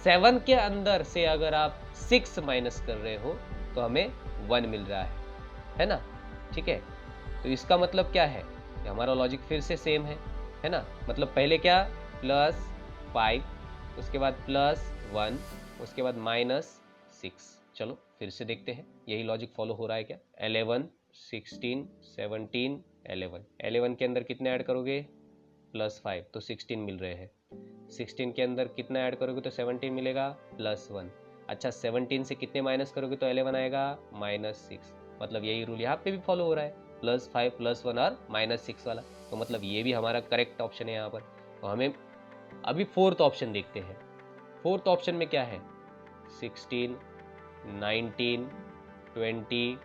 7 के अंदर से अगर आप 6 माइनस कर रहे हो तो हमें 1 मिल रहा है ना, ठीक है। तो इसका मतलब क्या है? हमारा लॉजिक फिर से सेम है ना, मतलब पहले क्या? +5, उसके बाद +1, उसके बाद -6। चलो फिर से देखते हैं यही लॉजिक फॉलो हो रहा है क्या। 11 16 17 11, 11 के अंदर कितने ऐड करोगे? +5 तो 16 मिल रहे हैं। 16 के अंदर कितना ऐड करोगे तो 17 मिलेगा +1। अच्छा 17 से कितने माइनस करोगे तो 11 आएगा -6। मतलब यही रूल यहाँ पे भी फॉलो हो रहा है, +5 +1 और -6 वाला। तो मतलब ये भी हमारा करेक्ट ऑप्शन है यहाँ पर। तो हमें अभी फोर्थ ऑप्शन देखते हैं। फोर्थ ऑप्शन में क्या है, 16, 19, 20,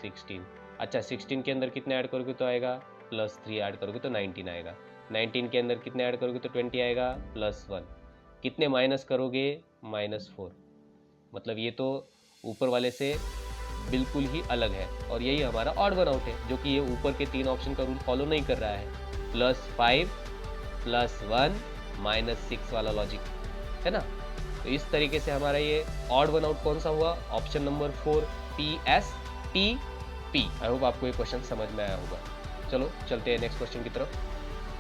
16। अच्छा 16 के अंदर कितने ऐड करोगे तो आएगा +3 ऐड करोगे तो 19 आएगा। 19 के अंदर कितने ऐड करोगे तो 20 आएगा +1। कितने माइनस करोगे -4। मतलब ये तो ऊपर वाले से बिल्कुल ही अलग है और यही हमारा ऑड वन आउट है, जो कि ये ऊपर के 3 ऑप्शन का रूल फॉलो नहीं कर रहा है। +5 +1 -6 वाला लॉजिक है ना। तो इस तरीके से हमारा ये ऑड वन आउट कौन सा हुआ, option number 4 PSTP। I hope आपको ये क्वेश्चन समझ में आया होगा। चलो चलते हैं नेक्स्ट क्वेश्चन की तरफ।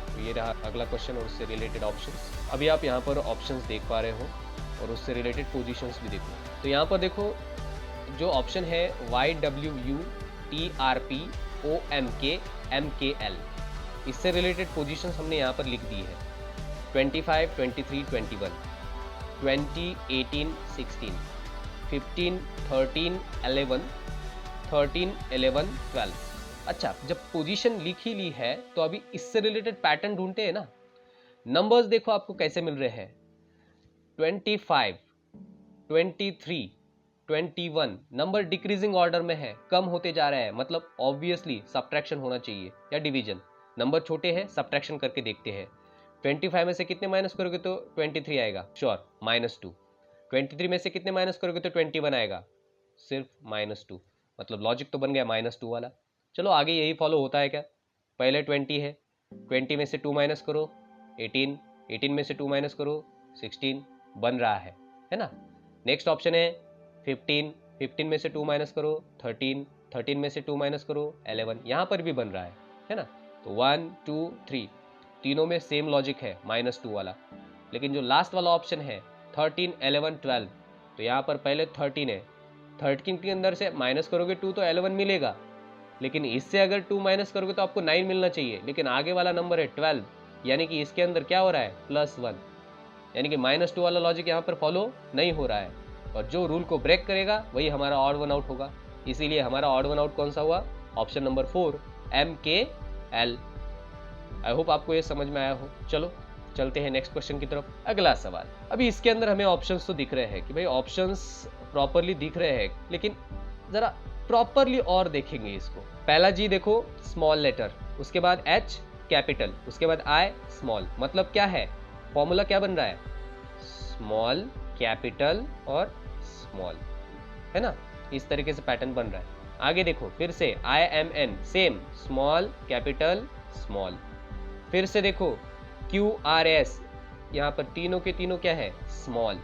तो ये रहा अगला क्वेश्चन और उससे रिलेटेड ऑप्शंस। अभी आप यहाँ पर ऑप्शंस देख पा रहे हो और उससे रिलेटेड पोजीशंस भी देखो। तो यहाँ पर देखो जो ऑप्शन है YWUTRPOMKMKL, इससे रिलेटेड पोजीशंस हमने यहाँ पर लिख दी है 25, 23, 21, 20, 18, 16, 15, 13, 11, 13, 11, 12। अच्छा जब पोजीशन लिख ही ली है तो अभी इससे रिलेटेड पैटर्न ढूंढते हैं ना। नंबर्स देखो आपको कैसे मिल रहे हैं, 25, 23, 21 नंबर डिक्रीजिंग ऑर्डर में है, कम होते जा रहा है, मतलब ऑब्वियसली सब्ट्रैक्शन होना चाहिए या डिवीजन। नंबर छोटे हैं, सब्ट्रैक्शन करके देखते हैं। 25 में से कितने माइनस करोगे तो 23 आएगा, श्योर -2। 23 में से कितने माइनस करोगे तो 21 आएगा, सिर्फ -2। मतलब लॉजिक तो बन गया -2 वाला। चलो आगे यही फॉलो होता है क्या, पहले 20 है, 20 में से 2 माइनस करो 18, 18 में से 2 माइनस करो 16, बन रहा है ना। नेक्स्ट ऑप्शन है 15, 15 में से 2 माइनस करो 13, 13 में से 2 माइनस करो 11, यहाँ पर भी बन रहा है ना। तो 1, 2, 3 तीनों में सेम लॉजिक है -2 वाला। लेकिन जो लास्ट वाला ऑप्शन है 13, 11, 12, तो यहाँ पर पहले 13 है, 13 के अंदर से माइनस करोगे 2 तो 11 मिलेगा, लेकिन इससे अगर 2 माइनस करोगे तो आपको 9 मिलना चाहिए, लेकिन आगे वाला नंबर है 12, यानी कि इसके अंदर क्या हो रहा है +1, यानी कि -2 वाला लॉजिक यहाँ पर फॉलो नहीं हो रहा है। और जो रूल को ब्रेक करेगा वही हमारा ऑड वन आउट होगा। इसीलिए हमारा ऑड वन आउट कौन सा हुआ, option number 4 MKL। I hope आपको ये समझ में आया हो। चलो चलते हैं नेक्स्ट क्वेश्चन की तरफ। अगला सवाल, अभी इसके अंदर हमें ऑप्शंस तो दिख रहे हैं कि भाई ऑप्शंस प्रॉपरली दिख रहे हैं, लेकिन जरा प्रॉपरली और देखेंगे इसको। पहला जी देखो स्मॉल लेटर, उसके बाद H कैपिटल, उसके बाद I स्मॉल। मतलब क्या है, फॉर्मूला क्या बन रहा है, स्मॉल कैपिटल और स्मॉल, है ना। इस तरीके से पैटर्न बन रहा है। आगे देखो फिर से IMN same, small capital small. फिर से देखो QRS, यहाँ पर तीनों के तीनों क्या है, स्मॉल।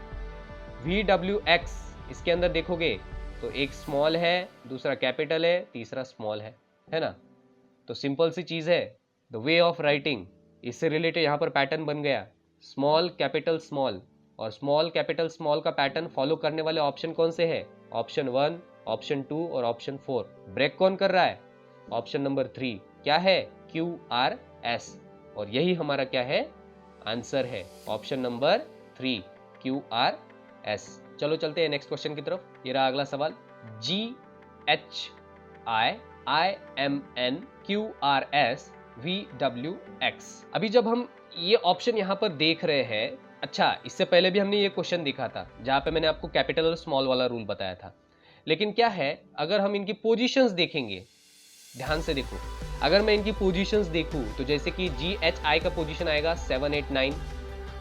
VWX, इसके अंदर देखोगे तो एक स्मॉल है, दूसरा कैपिटल है, तीसरा स्मॉल है ना। तो सिंपल सी चीज है, द वे ऑफ राइटिंग, इससे रिलेटेड यहाँ पर पैटर्न बन गया, स्मॉल कैपिटल स्मॉल। और स्मॉल कैपिटल स्मॉल का पैटर्न फॉलो करने वाले ऑप्शन कौन से है, ऑप्शन 1, ऑप्शन 2 और ऑप्शन 4। ब्रेक कौन कर रहा है, ऑप्शन नंबर 3 क्या है, QRS। और यही हमारा क्या है, आंसर है ऑप्शन नंबर 3 QRS। चलो चलते हैं नेक्स्ट क्वेश्चन की तरफ। ये रहा अगला सवाल, GHIIMNQRSVWX। अभी जब हम ये ऑप्शन यहाँ पर देख रहे हैं, अच्छा इससे पहले भी हमने ये क्वेश्चन दिखा था जहाँ पे मैंने आपको कैपिटल और स्मॉल वाला रूल बताया था। लेकिन क्या है, अगर हम इनकी पोजीशंस देखेंगे, ध्यान से देखो, अगर मैं इनकी पोजीशंस देखूं तो जैसे कि GHI का पोजीशन आएगा 7, 8, 9,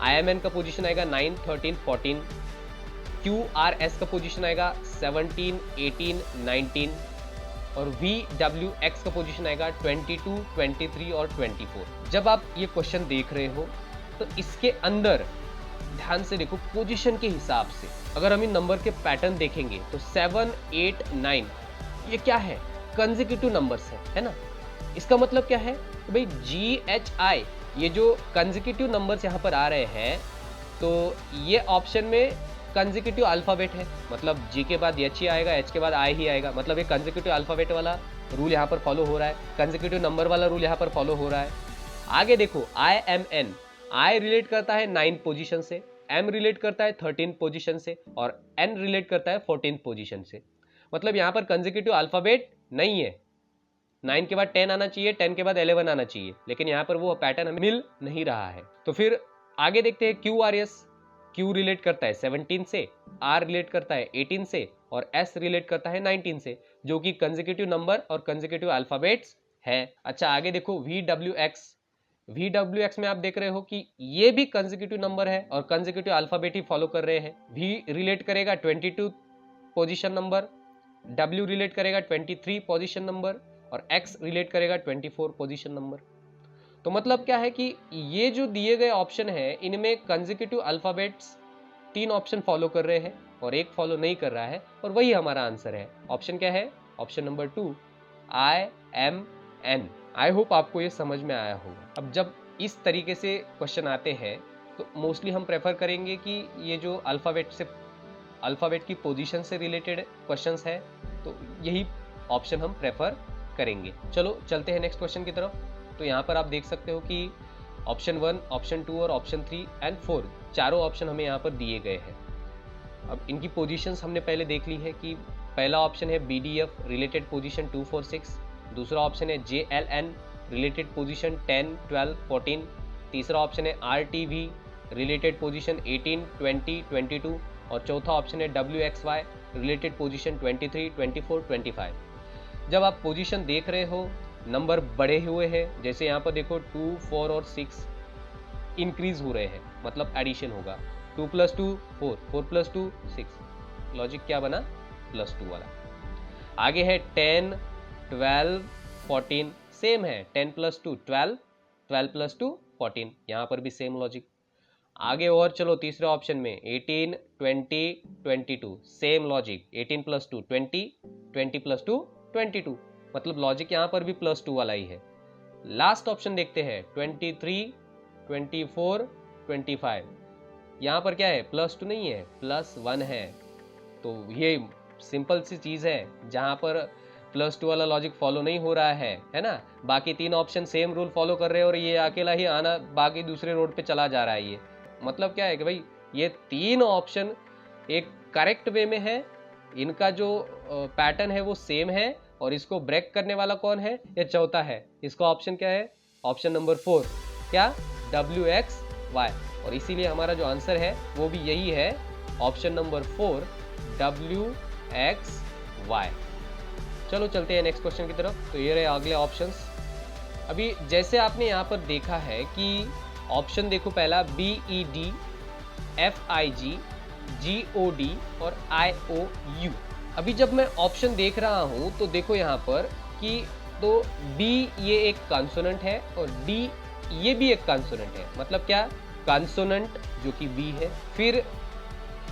IMN का पोजीशन आएगा 9, 13, 14, QRS का पोजीशन आएगा 17, 18, 19 और VWX का पोजीशन आएगा 22, 23 और 24। जब आप ये क्वेश्चन देख रहे हो तो इसके अंदर ध्यान से देखो पोजीशन के हिसाब से, अगर हम इन नंबर के पैटर्न देखेंगे तो 7, 8, 9 ये क्या है, कंसेक्यूटिव नंबर्स है ना। इसका मतलब क्या है तो भाई GHI ये जो कंसेक्यूटिव नंबर्स यहाँ पर आ रहे हैं, तो ये ऑप्शन में कंसेक्यूटिव अल्फाबेट है, मतलब G के बाद H ही आएगा, H के बाद I ही आएगा। मतलब ये कंसेक्यूटिव अल्फाबेट वाला रूल यहाँ पर फॉलो हो रहा है, कंसेक्यूटिव नंबर वाला रूल यहाँ पर फॉलो हो रहा है। आगे देखो IMN, I रिलेट करता है 9 पोजीशन से, M रिलेट करता है 13 पोजीशन से और N रिलेट करता है 14 पोजीशन से। मतलब यहां पर कंसेक्यूटिव अल्फाबेट नहीं है। 9 के बाद 10 आना चाहिए, 10 के बाद 11 आना चाहिए, लेकिन यहाँ पर वो पैटर्न हमें मिल नहीं रहा है। तो फिर आगे देखते हैं QRS। Q रिलेट करता है 17 से, R रिलेट करता है 18 से और S रिलेट करता है 19 से, जो कि कंसेक्यूटिव नंबर और कंसेक्यूटिव अल्फाबेट्स है। अच्छा आगे देखो VWX। VWX में आप देख रहे हो कि ये भी कंसेक्यूटिव नंबर है और कंसेक्यूटिव अल्फाबेट ही फॉलो कर रहे हैं। V रिलेट करेगा 22 पोजीशन नंबर, W रिलेट करेगा 23 पोजीशन नंबर और X रिलेट करेगा 24 पोजीशन नंबर। तो मतलब क्या है कि ये जो दिए गए ऑप्शन है इनमें कंसेक्यूटिव अल्फाबेट्स 3 ऑप्शन फॉलो कर रहे हैं और एक फॉलो नहीं कर रहा है, और वही हमारा आंसर है। ऑप्शन क्या है? Option number 2 IMN। I hope आपको ये समझ में आया होगा। अब जब इस तरीके से क्वेश्चन आते हैं तो मोस्टली हम प्रेफर करेंगे कि ये जो अल्फाबेट की पोजीशन से रिलेटेड क्वेश्चंस है तो यही ऑप्शन हम प्रेफर करेंगे। चलो चलते हैं नेक्स्ट क्वेश्चन की तरफ। तो यहाँ पर आप देख सकते हो कि ऑप्शन 1, ऑप्शन 2 और ऑप्शन 3 एंड 4 चारों ऑप्शन हमें यहाँ पर दिए गए हैं। अब इनकी पोजीशंस हमने पहले देख ली है कि पहला ऑप्शन है BDF रिलेटेड पोजीशन 2, 4, 6, दूसरा ऑप्शन है JLN रिलेटेड पोजीशन 10, 12, 14, तीसरा ऑप्शन है RTV रिलेटेड पोजीशन 18, 20, 22 और चौथा ऑप्शन है WXY रिलेटेड पोजीशन 23, 24, 25। जब आप पोजीशन देख रहे हो नंबर बड़े हुए हैं, जैसे यहाँ पर देखो 2, 4 और 6 इंक्रीज हो रहे हैं, मतलब एडिशन होगा। 2 + 2 4, 4 + 2 6, लॉजिक क्या बना? +2 वाला। आगे है 10, 12, 14, सेम है 10 + 2 12, 12 + 2 14, यहाँ पर भी सेम लॉजिक। आगे और चलो तीसरे ऑप्शन में 18, 20, 22, सेम लॉजिक। 18 + 2 20, 20 + 2 22, मतलब लॉजिक यहाँ पर भी +2 वाला ही है। लास्ट ऑप्शन देखते हैं 23, 24, 25, यहाँ पर क्या है? +2 नहीं है, +1 है। तो ये सिंपल सी चीज है, जहां पर +2 वाला लॉजिक फॉलो नहीं हो रहा है ना। बाकी 3 ऑप्शन सेम रूल फॉलो कर रहे हैं और ये अकेला ही आना बाकी दूसरे रोड पे चला जा रहा है। ये मतलब क्या है कि भाई ये 3 ऑप्शन एक करेक्ट वे में है, इनका जो पैटर्न है वो सेम है, और इसको ब्रेक करने वाला कौन है? ये चौथा है। इसका ऑप्शन क्या है? ऑप्शन नंबर 4, क्या? WXY। और इसीलिए हमारा जो आंसर है वो भी यही है, ऑप्शन नंबर 4 WXY। चलो चलते हैं नेक्स्ट क्वेश्चन की तरफ। तो ये रहे अगले ऑप्शंस। अभी जैसे आपने यहाँ पर देखा है कि ऑप्शन देखो, पहला BED, FIG, GOD और IOU। अभी जब मैं ऑप्शन देख रहा हूँ तो देखो यहाँ पर कि तो B ये एक कॉन्सोनेंट है और D ये भी एक कॉन्सोनेंट है। मतलब क्या? कॉन्सोनेंट जो कि B है, फिर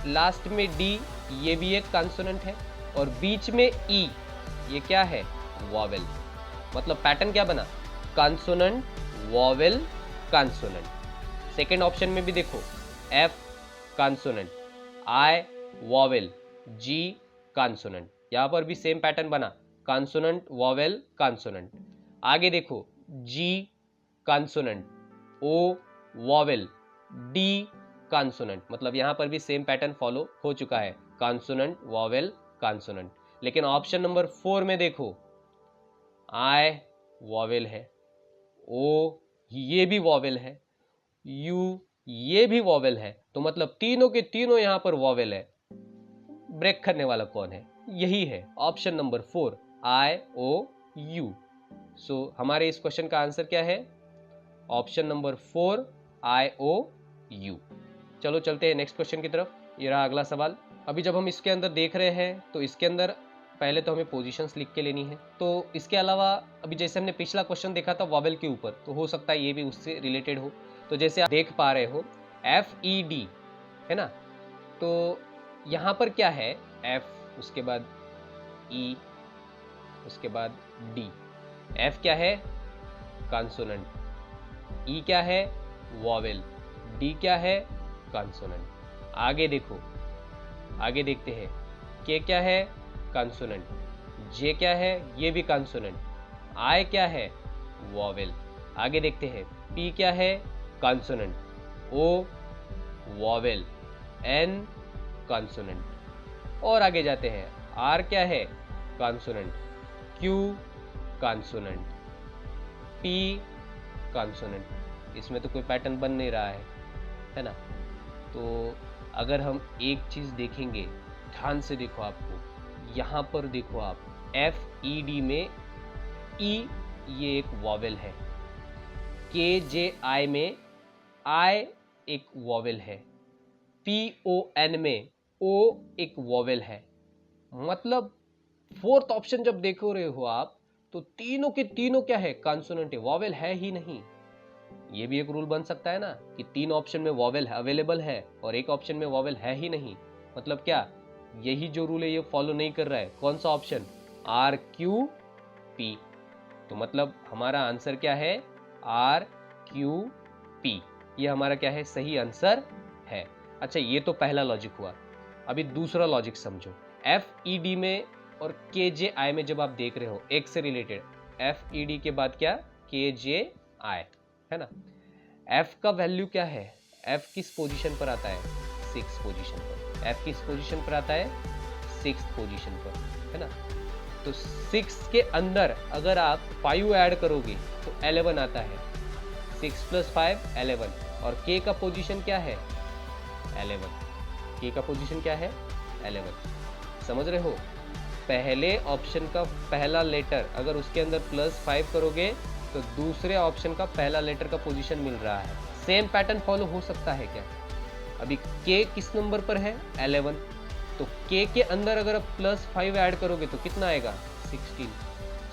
लास्ट में D ये भी एक कॉन्सोनेंट है और बीच में E ये क्या है? वॉवेल। मतलब पैटर्न क्या बना? Consonant, vowel, consonant. Second option में भी देखो, F consonant, I vowel, G consonant, यहाँ पर भी सेम पैटर्न बना, कॉन्सोनेंट, वॉवेल, कॉन्सोनेंट। आगे देखो, G consonant, O vowel, D consonant, मतलब यहाँ पर भी सेम पैटर्न फॉलो हो चुका है, कॉन्सोनेंट, वॉवेल, कॉन्सोनेंट। लेकिन ऑप्शन नंबर 4 में देखो, I वॉवेल है, O ये भी वॉवेल है, U ये भी वॉवेल है, तो मतलब तीनों के तीनों यहाँ पर वॉवेल है। ब्रेक करने वाला कौन है? यही है ऑप्शन नंबर 4 IOU। सो हमारे इस क्वेश्चन का आंसर क्या है? Option number 4 IOU। चलो चलते हैं नेक्स्ट क्वेश्चन की तरफ। ये रहा अगला सवाल। अभी जब हम इसके अंदर देख रहे हैं तो इसके अंदर पहले तो हमें पोजीशंस लिख के लेनी है। तो इसके अलावा अभी जैसे हमने पिछला क्वेश्चन देखा था वॉवेल के ऊपर, तो हो सकता है ये भी उससे रिलेटेड हो। तो जैसे आप देख पा रहे हो FED है ना, तो यहाँ पर क्या है? F, उसके बाद E, उसके बाद D। F क्या है? कॉन्सोनेंट, E क्या है? वॉवेल, D क्या है? कॉन्सोनेंट। आगे देखो, आगे देखते हैं, K क्या है? कॉन्सोनेंट, J क्या है? ये भी कॉन्सोनेंट, I क्या है? वॉवेल। आगे देखते हैं P क्या है? Consonant, O vowel, N consonant. और आगे जाते हैं, R क्या है? Consonant, Q consonant, P consonant. इसमें तो कोई पैटर्न बन नहीं रहा है ना? तो अगर हम एक चीज देखेंगे, ध्यान से देखो, आपको यहां पर देखो, आप FED में E ये एक वॉवेल है, KJI में I एक वॉवेल है, PON में O एक वॉवेल है। मतलब फोर्थ ऑप्शन जब देख रहे हो आप, तो तीनों के तीनों क्या है? कॉन्सोनेंट है, वॉवेल है ही नहीं। ये भी एक रूल बन सकता है ना कि 3 ऑप्शन में वॉवेल अवेलेबल है और एक ऑप्शन में वॉवेल है ही नहीं। मतलब क्या, यही जो रूल है ये फॉलो नहीं कर रहा है। कौन सा ऑप्शन? RQP। तो मतलब हमारा आंसर क्या है? RQP। ये हमारा क्या है? सही आंसर है। अच्छा, ये तो पहला लॉजिक हुआ। अभी दूसरा लॉजिक समझो। FED में और KJI में जब आप देख रहे हो, एक से रिलेटेड, FED के बाद क्या? KJI, है ना? F का वैल्यू क्या है? F किस पोजीशन पर आता है? 6 पोजीशन पर। F किस पोजीशन पर आता है? 6 पोजीशन पर, है ना? तो 6 के अंदर अगर आप 5 ऐड करोगे तो 11 आता है। 6 + 5 11। और K का पोजीशन क्या है? 11। K का पोजीशन क्या है? 11। समझ रहे हो? पहले ऑप्शन का पहला लेटर अगर उसके अंदर +5 करोगे तो दूसरे ऑप्शन का पहला लेटर का पोजीशन मिल रहा है। सेम पैटर्न फॉलो हो सकता है क्या? अभी K किस नंबर पर है? 11। तो K के अंदर अगर आप +5 ऐड करोगे तो कितना आएगा? 16।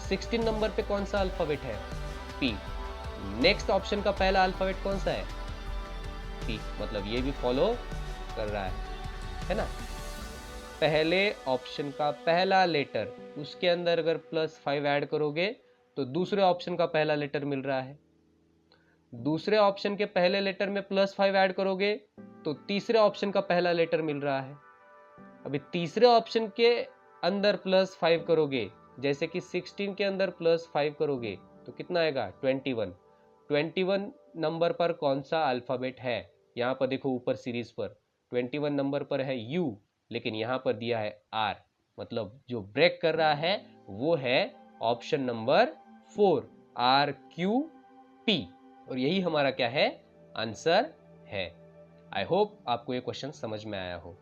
16 नंबर पे कौन सा अल्फाबेट है? P। नेक्स्ट ऑप्शन का पहला अल्फाबेट कौन सा है? P। मतलब ये भी फॉलो कर रहा है ना? पहले ऑप्शन का पहला लेटर, उसके अंदर अगर +5 ऐड करोगे तो दूसरे ऑप्शन का पहला लेटर मिल रहा है। दूसरे ऑप्शन के पहले लेटर में +5 ऐड करोगे तो तीसरे ऑप्शन का पहला लेटर मिल रहा है। अभी तीसरे ऑप्शन के अंदर +5 करोगे, जैसे कि 16 के अंदर +5 करोगे तो कितना आएगा? 21। 21 नंबर पर कौन सा अल्फाबेट है? यहां पर देखो, ऊपर सीरीज पर 21 नंबर पर है U, लेकिन यहां पर दिया है R। मतलब जो ब्रेक कर रहा है वो है ऑप्शन नंबर 4, RQP। और यही हमारा क्या है? आंसर है। आई होप आपको ये क्वेश्चन समझ में आया हो।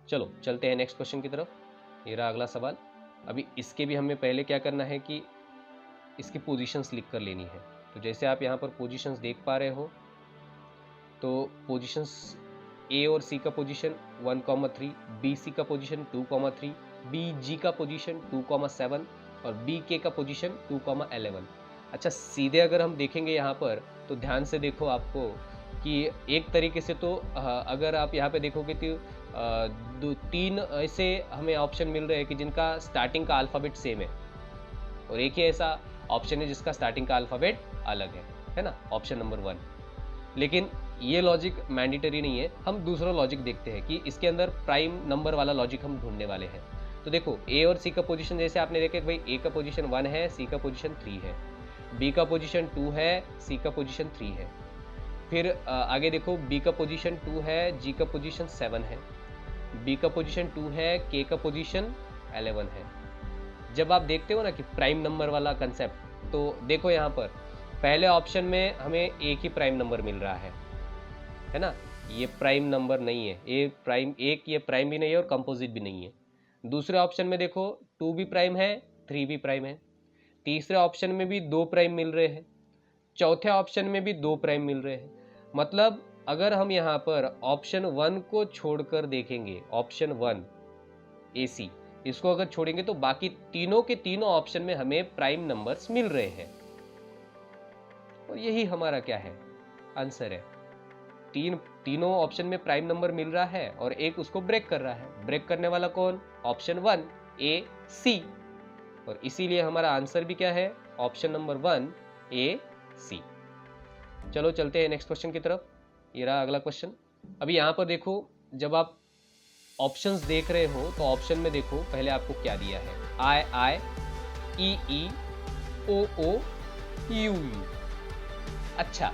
चलो चलते हैं नेक्स्ट क्वेश्चन की तरफ। ये रहा अगला सवाल। अभी इसके भी हमें पहले क्या करना है कि इसकी पोजीशंस लिख कर लेनी है। तो जैसे आप यहाँ पर पोजीशंस देख पा रहे हो, तो पोजीशंस A और C का पोजीशन 1,3, BC का पोजीशन 2,3, BG का पोजीशन 2,7 और BK का पोजीशन 2,11। अच्छा, सीधे अगर हम देखेंगे यहाँ पर तो ध्यान से देखो आपको कि एक तरीके से तो अगर आप यहाँ पे देखोगे तो 3 ऐसे हमें ऑप्शन मिल रहे हैं कि जिनका स्टार्टिंग का अल्फ़ाबेट सेम है, और एक ही ऐसा ऑप्शन है जिसका स्टार्टिंग का अल्फ़ाबेट अलग है ना? Option number 1। लेकिन ये लॉजिक मैंडेटरी नहीं है। हम दूसरा लॉजिक देखते हैं कि इसके अंदर प्राइम नंबर वाला लॉजिक हम ढूंढने वाले हैं। तो देखो, A और C का पोजीशन जैसे आपने देखा कि भाई A का पोजीशन 1 है, C का पोजीशन 3 है, B का पोजीशन 2 है, C का पोजीशन 3 है। फिर आगे देखो, B का पोजीशन 2 है, G का पोजीशन 7 है, B का पोजीशन 2 है, K का पोजीशन 11 है। जब आप देखते हो ना कि प्राइम नंबर वाला कंसेप्ट, तो देखो यहाँ पर पहले ऑप्शन में हमें एक ही प्राइम नंबर मिल रहा है ना? ये प्राइम नंबर नहीं है, ये प्राइम भी नहीं है और कंपोजिट भी नहीं है। दूसरे ऑप्शन में देखो, 2 भी प्राइम है, 3 भी प्राइम है। तीसरे ऑप्शन में भी 2 प्राइम मिल रहे हैं, चौथे ऑप्शन में भी 2 प्राइम मिल रहे हैं। मतलब अगर हम यहाँ पर ऑप्शन 1 को छोड़कर देखेंगे, ऑप्शन 1 AC, इसको अगर छोड़ेंगे तो बाकी तीनों के तीनों ऑप्शन में हमें प्राइम नंबर्स मिल रहे हैं। और यही हमारा क्या है? आंसर है। तीनों ऑप्शन में प्राइम नंबर मिल रहा है और एक उसको ब्रेक कर रहा है। ब्रेक करने वाला कौन? Option 1 AC। और इसीलिए हमारा आंसर भी क्या है? Option number 1 AC। चलो चलते हैं नेक्स्ट क्वेश्चन की तरफ। ये रहा अगला क्वेश्चन। अभी यहाँ पर देखो, जब आप ऑप्शंस देख रहे हो तो ऑप्शन में देखो पहले आपको क्या दिया है? I, EE, OO, UU। अच्छा,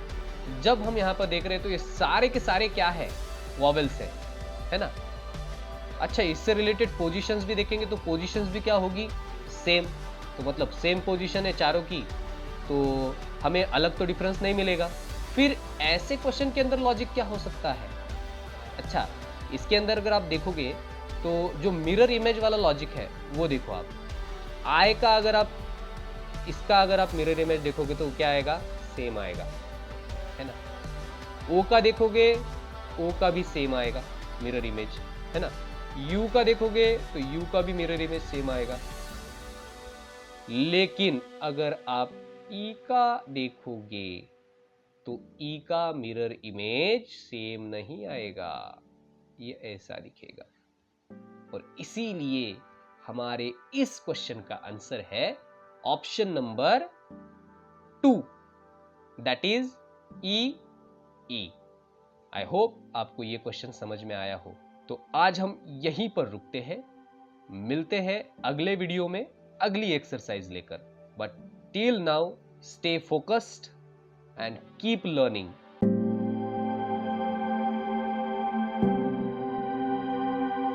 जब हम यहाँ पर देख रहे हैं तो ये सारे के सारे क्या है, वॉवेल्स है ना। अच्छा, इससे रिलेटेड पोजीशंस भी देखेंगे तो पोजीशंस भी क्या होगी, सेम। तो मतलब सेम पोजीशन है चारों की, तो हमें अलग तो डिफरेंस नहीं मिलेगा। फिर ऐसे क्वेश्चन के अंदर लॉजिक क्या हो सकता है। अच्छा, इसके अंदर अगर आप देखोगे तो जो मिरर इमेज वाला लॉजिक है वो देखो आप, आई का अगर आप इसका अगर आप मिरर इमेज देखोगे तो क्या आएगा, सेम आएगा, है ना। ओ का देखोगे, ओ का भी सेम आएगा मिरर इमेज, है ना। यू का देखोगे तो यू का भी मिरर इमेज सेम आएगा। लेकिन अगर आप ई का देखोगे तो ई का मिरर इमेज सेम नहीं आएगा, ये ऐसा दिखेगा। और इसीलिए हमारे इस क्वेश्चन का आंसर है option number 2, that is E. I hope आपको ये क्वेश्चन समझ में आया हो। तो आज हम यहीं पर रुकते हैं, मिलते हैं अगले वीडियो में अगली एक्सरसाइज लेकर। But till now stay focused and keep learning.